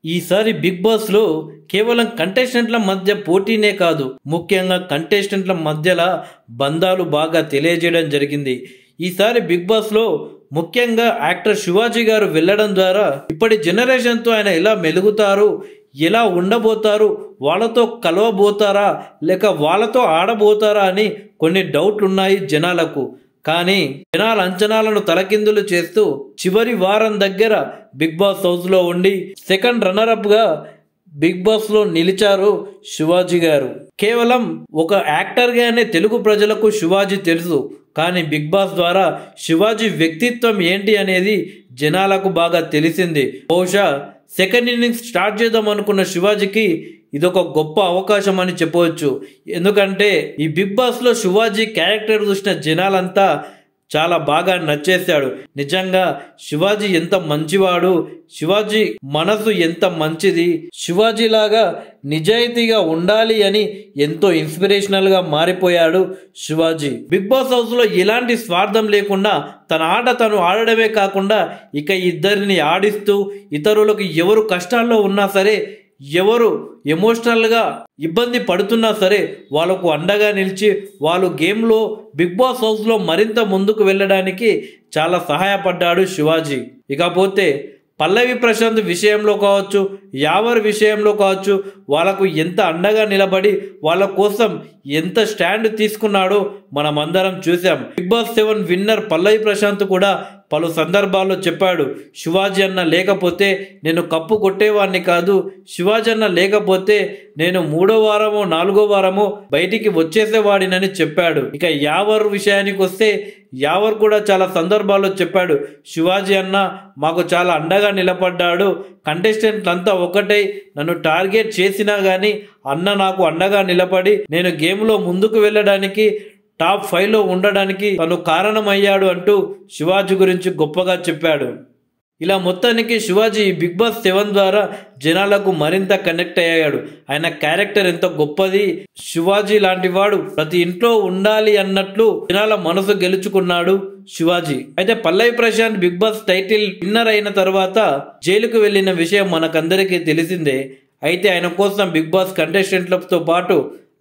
ఈసారి బిగ్ బాస్లో కేవలం కంటెస్టెంట్ల మధ్య పోటీనే కాదు, ముఖ్యంగా కంటెస్టెంట్ల మధ్యల బంధాలు బాగా తెలియజేయడం జరిగింది. ఈసారి బిగ్ బాస్లో ముఖ్యంగా యాక్టర్ శివాజీ గారు వెళ్ళడం ద్వారా ఇప్పటి జనరేషన్తో ఆయన ఎలా మెలుగుతారు, ఎలా ఉండబోతారు, వాళ్ళతో కలవబోతారా లేక వాళ్ళతో ఆడబోతారా అని కొన్ని డౌట్లు ఉన్నాయి జనాలకు. కానీ జనాల అంచనాలను తలకిందులు చేస్తూ చివరి వారం దగ్గర బిగ్ బాస్ హౌస్లో ఉండి సెకండ్ రన్నరప్గా బిగ్ బాస్లో నిలిచారు శివాజీ గారు. కేవలం ఒక యాక్టర్గానే తెలుగు ప్రజలకు శివాజీ తెలుసు, కానీ బిగ్ బాస్ ద్వారా శివాజీ వ్యక్తిత్వం ఏంటి అనేది జనాలకు బాగా తెలిసింది. బహుశా సెకండ్ ఇన్నింగ్స్ స్టార్ట్ చేద్దాం అనుకున్న శివాజీకి ఇదొక గొప్ప అవకాశం అని చెప్పవచ్చు. ఎందుకంటే ఈ బిగ్ బాస్లో శివాజీ క్యారెక్టర్ చూసిన జనాలంతా చాలా బాగా నచ్చేశాడు. నిజంగా శివాజీ ఎంత మంచివాడు, శివాజీ మనసు ఎంత మంచిది, శివాజీ లాగా నిజాయితీగా ఉండాలి అని ఎంతో ఇన్స్పిరేషనల్గా మారిపోయాడు శివాజీ. బిగ్ బాస్ హౌస్లో ఎలాంటి స్వార్థం లేకుండా తన ఆట తను ఆడడమే కాకుండా ఇక ఇద్దరిని ఆడిస్తూ ఇతరులకు ఎవరు కష్టాల్లో ఉన్నా సరే, ఎవరు ఎమోషనల్గా ఇబ్బంది పడుతున్నా సరే వాళ్ళకు అండగా నిలిచి వాళ్ళు గేమ్లో బిగ్ బాస్ హౌస్లో మరింత ముందుకు వెళ్ళడానికి చాలా సహాయపడ్డాడు శివాజీ. ఇకపోతే పల్లవి ప్రశాంత్ విషయంలో కావచ్చు, యావర్ విషయంలో కావచ్చు, వాళ్ళకు ఎంత అండగా నిలబడి వాళ్ళ కోసం ఎంత స్టాండ్ తీసుకున్నాడో మనం అందరం చూసాం. బిగ్ బాస్ 7 విన్నర్ పల్లవి ప్రశాంత్ కూడా పలు సందర్భాల్లో చెప్పాడు, శివాజీ అన్న లేకపోతే నేను కప్పు కొట్టేవాడిని కాదు, శివాజీ అన్న లేకపోతే నేను 3వ వారమో 4వ వారమో బయటికి వచ్చేసేవాడినని చెప్పాడు. ఇక యావర్ విషయానికి వస్తే యావర్ కూడా చాలా సందర్భాల్లో చెప్పాడు, శివాజీ అన్న మాకు చాలా అండగా నిలబడ్డాడు, కంటెస్టెంట్లంతా ఒకటై నన్ను టార్గెట్ చేసినా కానీ అన్న నాకు అండగా నిలబడి నేను గేమ్లో ముందుకు వెళ్ళడానికి టాప్ 5లో ఉండడానికి తను కారణమయ్యాడు అంటూ శివాజీ గురించి గొప్పగా చెప్పాడు. ఇలా మొత్తానికి శివాజీ బిగ్ బాస్ 7 ద్వారా జనాలకు మరింత కనెక్ట్ అయ్యాడు. ఆయన క్యారెక్టర్ ఎంత గొప్పది, శివాజీ లాంటి వాడు ప్రతి ఇంట్లో ఉండాలి అన్నట్లు జనాల మనసు గెలుచుకున్నాడు శివాజీ. అయితే Pallavi Prashanth Bigg Boss title winner అయిన తర్వాత జైలుకు వెళ్ళిన విషయం మనకందరికీ తెలిసిందే. అయితే ఆయన కోసం బిగ్ బాస్ కంటెస్టెంట్లతో పాటు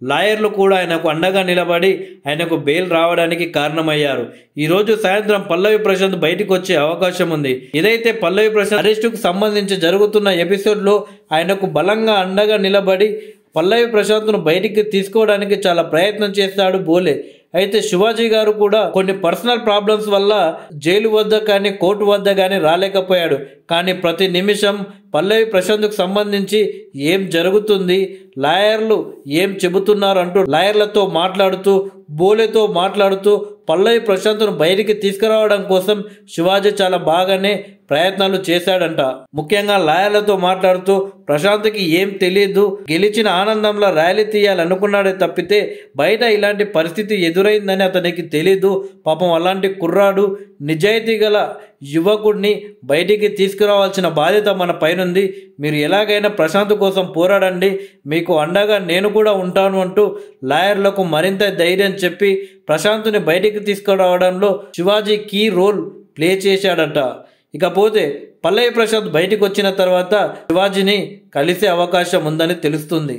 లాయర్లు కూడా ఆయనకు అండగా నిలబడి ఆయనకు బెయిల్ రావడానికి కారణమయ్యారు. ఈరోజు సాయంత్రం పల్లవి ప్రశాంత్ బయటికి వచ్చే అవకాశం ఉంది. ఇదైతే పల్లవి ప్రశాంత్ అరెస్టుకు సంబంధించి జరుగుతున్న ఎపిసోడ్లో ఆయనకు బలంగా అండగా నిలబడి పల్లవి ప్రశాంత్ను బయటికి తీసుకోవడానికి చాలా ప్రయత్నం చేస్తాడు బోలే. అయితే శివాజీ గారు కూడా కొన్ని పర్సనల్ ప్రాబ్లమ్స్ వల్ల జైలు వద్ద కానీ కోర్టు వద్ద కానీ రాలేకపోయాడు. కానీ ప్రతి నిమిషం పల్లవి ప్రశాంత్కు సంబంధించి ఏం జరుగుతుంది, లాయర్లు ఏం చెబుతున్నారు అంటూ లాయర్లతో మాట్లాడుతూ బోలేతో మాట్లాడుతూ పల్లవి ప్రశాంత్ను బయటికి తీసుకురావడం కోసం శివాజీ చాలా బాగానే ప్రయత్నాలు చేశాడంట. ముఖ్యంగా లాయర్లతో మాట్లాడుతూ ప్రశాంత్కి ఏం తెలియదు, గెలిచిన ఆనందంలో ర్యాలీ తీయాలనుకున్నాడే తప్పితే బయట ఇలాంటి పరిస్థితి ఎదురైందని అతనికి తెలీదు, పాపం అలాంటి కుర్రాడు నిజాయితీ గల యువకుడిని బయటికి తీసుకురావాల్సిన బాధ్యత మన పైనుంది, మీరు ఎలాగైనా ప్రశాంత్ కోసం పోరాడండి, మీకు అండగా నేను కూడా ఉంటాను అంటూ లాయర్లకు మరింత ధైర్యం చెప్పి ప్రశాంత్ని బయటికి తీసుకురావడంలో శివాజీ కీ రోల్ ప్లే చేశాడట. ఇకపోతే పల్లవి ప్రశాంత్ బయటికి వచ్చిన తర్వాత శివాజీని కలిసే అవకాశం ఉందని తెలుస్తుంది.